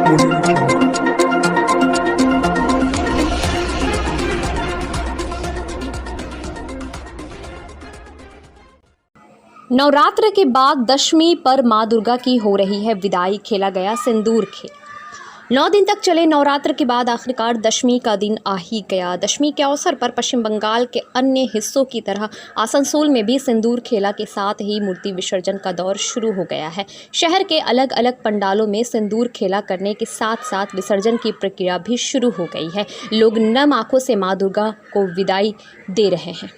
नवरात्र के बाद दशमी पर मां दुर्गा की हो रही है विदाई, खेला गया सिंदूर खेल। 9 दिन तक चले नवरात्र के बाद आखिरकार दशमी का दिन आ ही गया। दशमी के अवसर पर पश्चिम बंगाल के अन्य हिस्सों की तरह आसनसोल में भी सिंदूर खेला के साथ ही मूर्ति विसर्जन का दौर शुरू हो गया है। शहर के अलग अलग पंडालों में सिंदूर खेला करने के साथ साथ विसर्जन की प्रक्रिया भी शुरू हो गई है। लोग नम आंखों से मां दुर्गा को विदाई दे रहे हैं।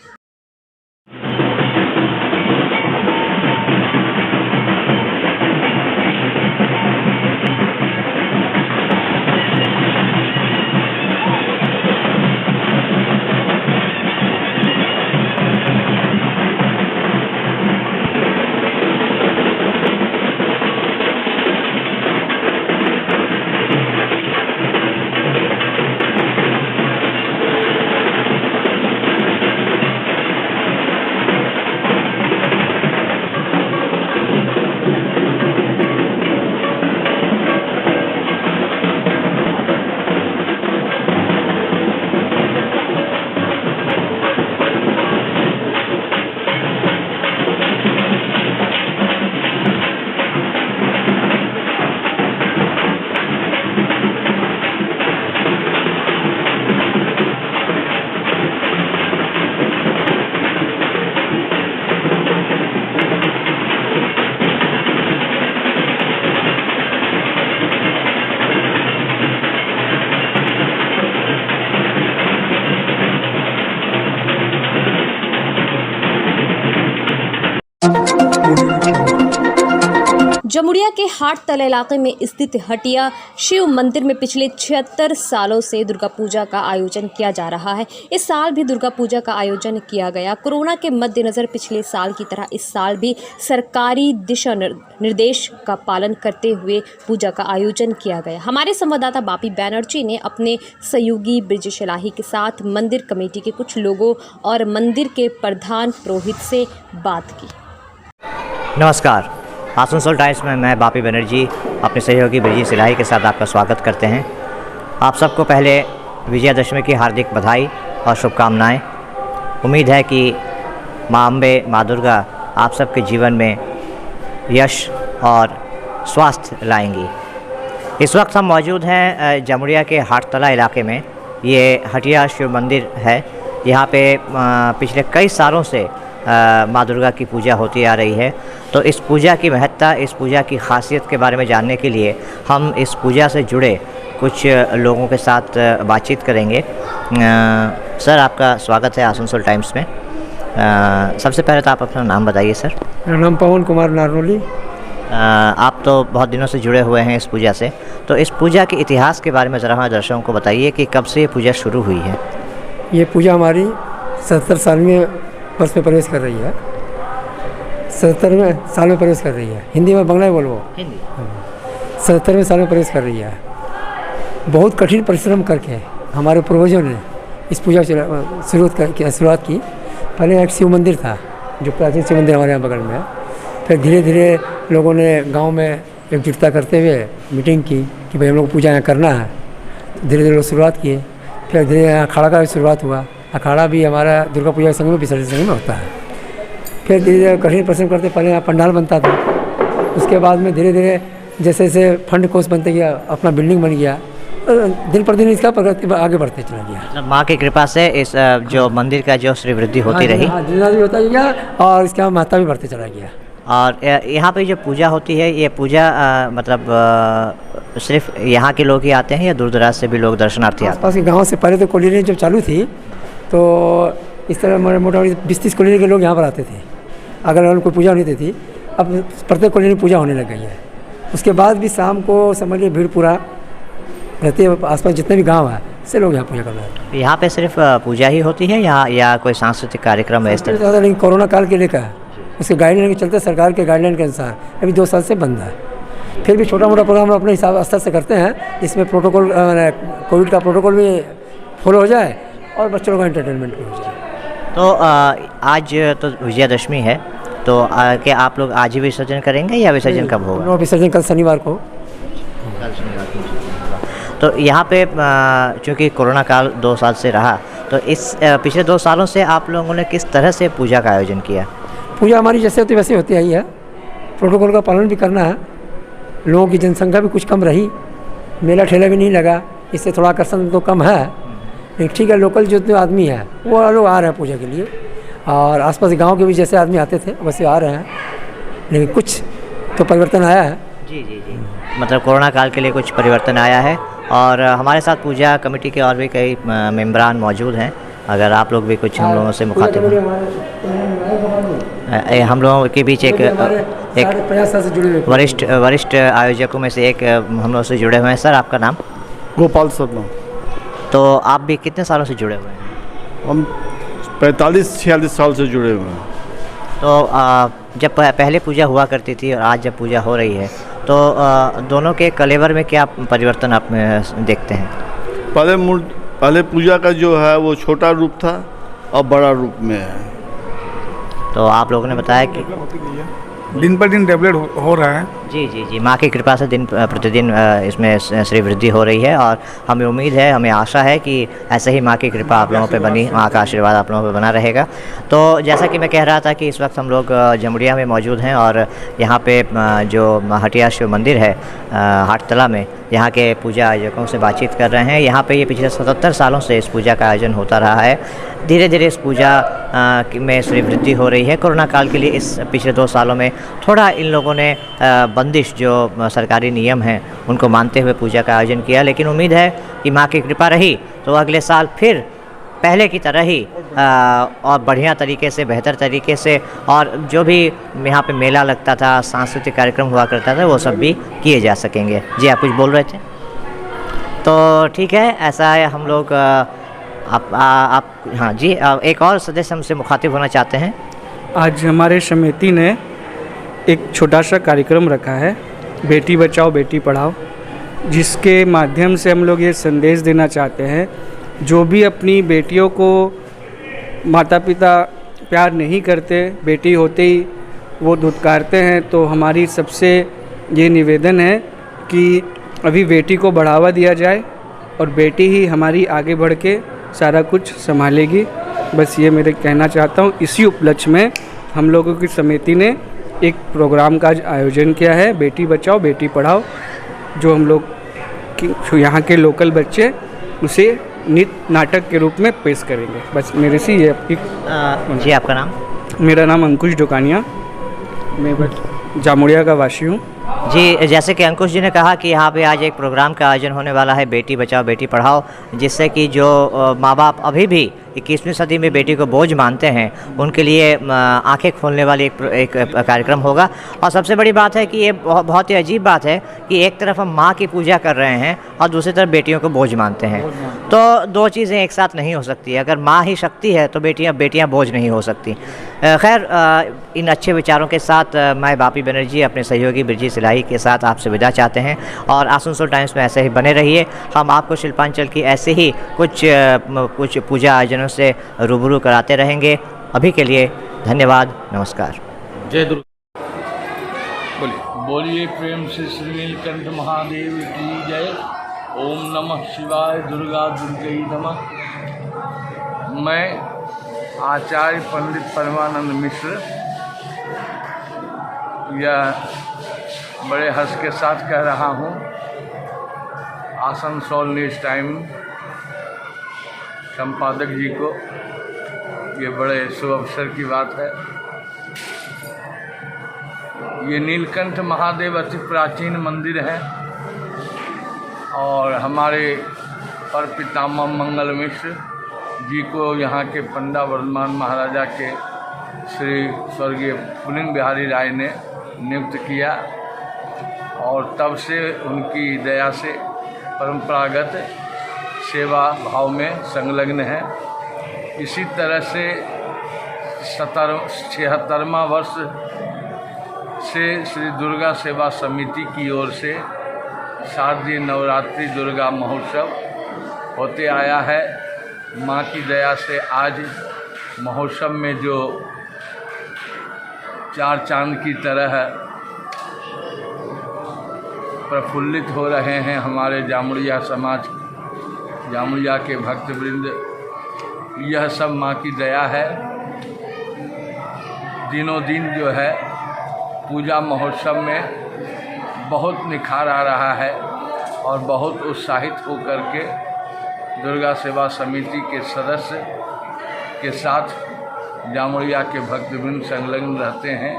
जमुड़िया के हाटतला इलाके में स्थित हटिया शिव मंदिर में पिछले 76 सालों से दुर्गा पूजा का आयोजन किया जा रहा है। इस साल भी दुर्गा पूजा का आयोजन किया गया। कोरोना के मद्देनज़र पिछले साल की तरह इस साल भी सरकारी दिशा निर्देश का पालन करते हुए पूजा का आयोजन किया गया। हमारे संवाददाता बापी बनर्जी ने अपने सहयोगी ब्रिजेश इलाही के साथ मंदिर कमेटी के कुछ लोगों और मंदिर के प्रधान पुरोहित से बात की। नमस्कार, आसनसोल टाइम्स में मैं बापी बनर्जी अपने सहयोगी ब्रिजेश इलाही के साथ आपका स्वागत करते हैं। आप सबको पहले विजयादशमी की हार्दिक बधाई और शुभकामनाएं। उम्मीद है कि माँ अम्बे, माँ दुर्गा आप सबके जीवन में यश और स्वास्थ्य लाएंगी। इस वक्त हम मौजूद हैं जमुड़िया के हाटतला इलाके में। ये हटिया शिव मंदिर है। यहाँ पे पिछले कई सालों से माँ दुर्गा की पूजा होती आ रही है। तो इस पूजा की महत्ता, इस पूजा की खासियत के बारे में जानने के लिए हम इस पूजा से जुड़े कुछ लोगों के साथ बातचीत करेंगे। सर, आपका स्वागत है आसनसोल टाइम्स में। सबसे पहले तो आप अपना नाम बताइए सर। मेरा नाम पवन कुमार नारनोली। आप तो बहुत दिनों से जुड़े हुए हैं इस पूजा से, तो इस पूजा के इतिहास के बारे में ज़रा हमारे दर्शकों को बताइए कि कब से ये पूजा शुरू हुई है। ये पूजा हमारी 77 साल में वर्ष में प्रवेश कर रही है। 77वें साल में प्रवेश कर रही है। हिंदी में बंगला में बोलो। हिंदी। 77वें साल में प्रवेश कर रही है। बहुत कठिन परिश्रम करके हमारे पूर्वजों ने इस पूजा की शुरुआत की। पहले एक शिव मंदिर था, जो प्राचीन शिव मंदिर हमारे यहाँ बगल में है। फिर धीरे धीरे लोगों ने गांव में एकजुटता करते हुए मीटिंग की कि भाई हम लोग पूजा यहाँ करना है। धीरे धीरे लोग शुरुआत किए। फिर धीरे धीरे अखाड़ा का भी शुरुआत हुआ। अखाड़ा भी हमारा दुर्गा पूजा संघ में, विसर्जन संघ में होता है। फिर धीरे धीरे कठिन परिश्रम करते, पहले यहाँ पंडाल बनता था। उसके बाद में धीरे धीरे जैसे जैसे फंड कोष बनते गया, अपना बिल्डिंग बन गया, दिन पर दिन इसका प्रगति आगे बढ़ते चला गया। माँ की कृपा से इस जो मंदिर का जो श्रीवृद्धि होती रही, भी होता गया और इसका महत्ता भी बढ़ते चला गया। और यहाँ पे जो पूजा होती है, ये पूजा मतलब सिर्फ यहाँ के लोग ही आते हैं या दूर दराज से भी लोग दर्शनार्थी आते हैं? आसपास के गाँव से। पहले तो कॉलोनी जब चालू थी तो इस तरह मोटामोटी 20-30 कॉलोनी के लोग यहाँ पर आते थे, अगर उनको पूजा होनी थी। अब प्रत्येक कॉलोनी में पूजा होने लग गई है। उसके बाद भी शाम को समझ लीजिए भीड़ पूरा रहती है। आसपास जितने भी गांव है से लोग यहाँ पूजा करना है। यहाँ पे सिर्फ पूजा ही होती है या कोई सांस्कृतिक कार्यक्रम है इस तरह? लेकिन कोरोना काल के लेकर उसके गाइडलाइन के चलते, सरकार के गाइडलाइन के अनुसार अभी 2 साल से बंद है। फिर भी छोटा मोटा प्रोग्राम अपने हिसाब स्तर से करते हैं, जिसमें प्रोटोकॉल, कोविड का प्रोटोकॉल भी फॉलो हो जाए और बच्चों का एंटरटेनमेंट भी हो जाए। तो आज तो विजयादशमी है, तो क्या आप लोग आज ही विसर्जन करेंगे या विसर्जन कब होगा? विसर्जन कल शनिवार को कल शनिवार को। तो यहाँ पे चूँकि कोरोना काल 2 साल से रहा, तो इस पिछले 2 सालों से आप लोगों ने किस तरह से पूजा का आयोजन किया? पूजा हमारी जैसे होती वैसे होती आई है, प्रोटोकॉल का पालन भी करना है, लोगों की जनसंख्या भी कुछ कम रही, मेला ठेला भी नहीं लगा, इससे थोड़ा आकर्षण तो कम है, लेकिन ठीक है, लोकल जो आदमी है वो लोग आ रहे हैं पूजा के लिए, और आसपास गांव के भी जैसे आदमी आते थे वैसे आ रहे हैं, लेकिन कुछ तो परिवर्तन आया है। जी जी जी, मतलब कोरोना काल के लिए कुछ परिवर्तन आया है। और हमारे साथ पूजा कमेटी के और भी कई मेंबरान मौजूद हैं, अगर आप लोग भी कुछ हम लोगों से मुखातिब हैं। हम लोगों के बीच एक 50 साल से जुड़े हुए वरिष्ठ आयोजकों में से एक हम लोग से जुड़े हुए हैं। सर, आपका नाम? गोपाल शर्मा। तो आप भी कितने सालों से जुड़े हुए हैं? हम 45-46 साल से जुड़े हुए हैं। तो जब पहले पूजा हुआ करती थी और आज जब पूजा हो रही है, तो दोनों के कलेवर में क्या परिवर्तन आप देखते हैं? पहले पूजा का जो है वो छोटा रूप था, अब बड़ा रूप में है। तो आप लोगों ने बताया कि दिन पर दिन डेवलप हो रहा है। जी जी जी, माँ की कृपा से दिन प्रतिदिन इसमें श्री वृद्धि हो रही है, और हमें उम्मीद है, हमें आशा है कि ऐसे ही माँ की कृपा आप लोगों पे बनी, माँ का आशीर्वाद आप लोगों पे बना रहेगा। तो जैसा कि मैं कह रहा था कि इस वक्त हम लोग जमुड़िया में मौजूद हैं, और यहाँ पे जो हटिया शिव मंदिर है हाटतला में, यहाँ के पूजा आयोजकों से बातचीत कर रहे हैं। यहाँ पे ये पिछले 77 सालों से इस पूजा का आयोजन होता रहा है। धीरे धीरे इस पूजा में श्री वृद्धि हो रही है। कोरोना काल के लिए इस पिछले 2 सालों में थोड़ा इन लोगों ने बंदिश, जो सरकारी नियम हैं उनको मानते हुए पूजा का आयोजन किया, लेकिन उम्मीद है कि माँ की कृपा रही तो अगले साल फिर पहले की तरह ही और बढ़िया तरीके से, बेहतर तरीके से, और जो भी यहाँ पे मेला लगता था, सांस्कृतिक कार्यक्रम हुआ करता था, वो सब भी किए जा सकेंगे। जी, आप कुछ बोल रहे थे? तो ठीक है, ऐसा है, हम लोग आप हाँ जी, एक और सदस्य हमसे मुखातिब होना चाहते हैं। आज हमारे समिति ने एक छोटा सा कार्यक्रम रखा है, बेटी बचाओ बेटी पढ़ाओ, जिसके माध्यम से हम लोग ये संदेश देना चाहते हैं, जो भी अपनी बेटियों को माता पिता प्यार नहीं करते, बेटी होते ही वो धुतकारते हैं, तो हमारी सबसे ये निवेदन है कि अभी बेटी को बढ़ावा दिया जाए और बेटी ही हमारी आगे बढ़ के सारा कुछ संभालेगी। बस ये मेरे कहना चाहता हूँ। इसी उपलक्ष्य में हम लोगों की समिति ने एक प्रोग्राम का आयोजन किया है, बेटी बचाओ बेटी पढ़ाओ, जो हम लोग यहाँ के लोकल बच्चे उसे नृत्य नाटक के रूप में पेश करेंगे। बस मेरे से ये आपकी जी, आपका नाम? मेरा नाम अंकुश डोकानिया, मैं बस जामुड़िया का वासी हूँ। जी, जैसे कि अंकुश जी ने कहा कि यहाँ पे आज एक प्रोग्राम का आयोजन होने वाला है, बेटी बचाओ बेटी पढ़ाओ, जिससे कि जो माँ बाप अभी भी 21वीं सदी में बेटी को बोझ मानते हैं, उनके लिए आंखें खोलने वाली एक कार्यक्रम होगा। और सबसे बड़ी बात है कि ये बहुत ही अजीब बात है कि एक तरफ हम माँ की पूजा कर रहे हैं और दूसरी तरफ बेटियों को बोझ मानते हैं, तो दो चीज़ें एक साथ नहीं हो सकती। अगर माँ ही शक्ति है तो बेटियाँ बोझ नहीं हो सकती। खैर, इन अच्छे विचारों के साथ मैं बापी बनर्जी अपने सहयोगी बिरजी सिलाही के साथ आपसे विदा चाहते हैं, और आसनसोल टाइम्स में ऐसे ही बने रहिए। हम आपको शिल्पांचल की ऐसे ही कुछ पूजा आयोजनों से रूबरू कराते रहेंगे। अभी के लिए धन्यवाद, नमस्कार। जय दुर्गा। बोलिए प्रेम से श्री नीलकंठ महादेव की जय। ओम नमः शिवाय, दुर्गा दुर्गे नमः। मैं आचार्य पंडित परमानंद मिश्र यह बड़े हर्ष के साथ कह रहा हूँ, आसनसोल न्यूज़ टाइम संपादक जी को ये बड़े शुभ अवसर की बात है। ये नीलकंठ महादेव अति प्राचीन मंदिर है, और हमारे पर पितामह मंगल मिश्र जी को यहाँ के पंडा वर्धमान महाराजा के श्री स्वर्गीय पुलिन बिहारी राय ने नियुक्त किया, और तब से उनकी दया से परंपरागत सेवा भाव में संलग्न है। इसी तरह से 76वां वर्ष से श्री दुर्गा सेवा समिति की ओर से शारदीय नवरात्रि दुर्गा महोत्सव होते आया है। माँ की दया से आज महोत्सव में जो 4 चांद की तरह प्रफुल्लित हो रहे हैं हमारे जामुड़िया समाज, जामुड़िया के भक्तवृंद। यह सब माँ की दया है। दिनों दिन जो है पूजा महोत्सव में बहुत निखार आ रहा है और बहुत उत्साहित होकर के दुर्गा सेवा समिति के सदस्य के साथ जामुड़िया के भक्तवृंद संलग्न रहते हैं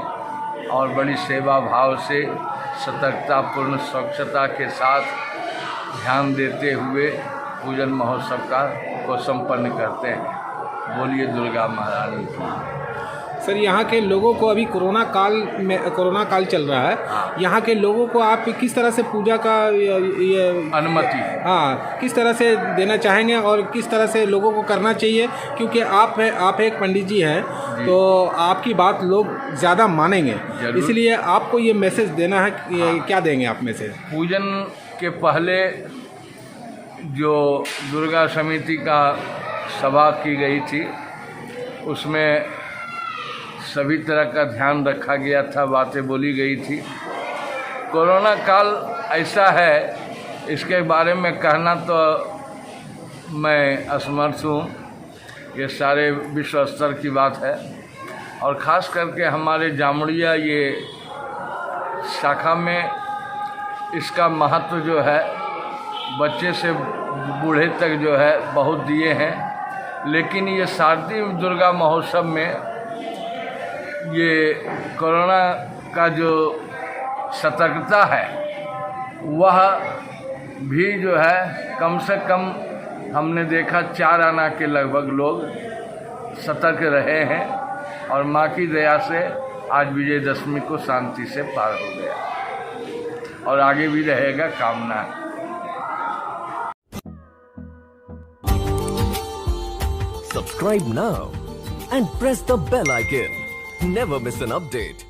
और बड़ी सेवा भाव से सतर्कतापूर्ण स्वच्छता के साथ ध्यान देते हुए पूजन महोत्सव को संपन्न करते हैं। बोलिए दुर्गा महारानी की। सर, यहाँ के लोगों को अभी कोरोना काल चल रहा है, यहाँ के लोगों को आप किस तरह से पूजा का ये अनुमति, हाँ, किस तरह से देना चाहेंगे और किस तरह से लोगों को करना चाहिए? क्योंकि आप एक पंडित जी हैं, तो आपकी बात लोग ज़्यादा मानेंगे, इसलिए आपको ये मैसेज देना है। क्या देंगे आप मैसेज? पूजन के पहले जो दुर्गा समिति का सभा की गई थी उसमें सभी तरह का ध्यान रखा गया था, बातें बोली गई थी। कोरोना काल ऐसा है, इसके बारे में कहना तो मैं असमर्थ हूँ। ये सारे विश्व स्तर की बात है और ख़ास करके हमारे जामुड़िया ये शाखा में इसका महत्व जो है बच्चे से बूढ़े तक जो है बहुत दिए हैं। लेकिन ये शारदीय दुर्गा महोत्सव में ये कोरोना का जो सतर्कता है वह भी जो है कम से कम हमने देखा 4 आना के लगभग लोग सतर्क रहे हैं और माँ की दया से आज विजयदशमी को शांति से पार हो गया और आगे भी रहेगा, कामना है। Subscribe now and press the bell icon. Never miss an update.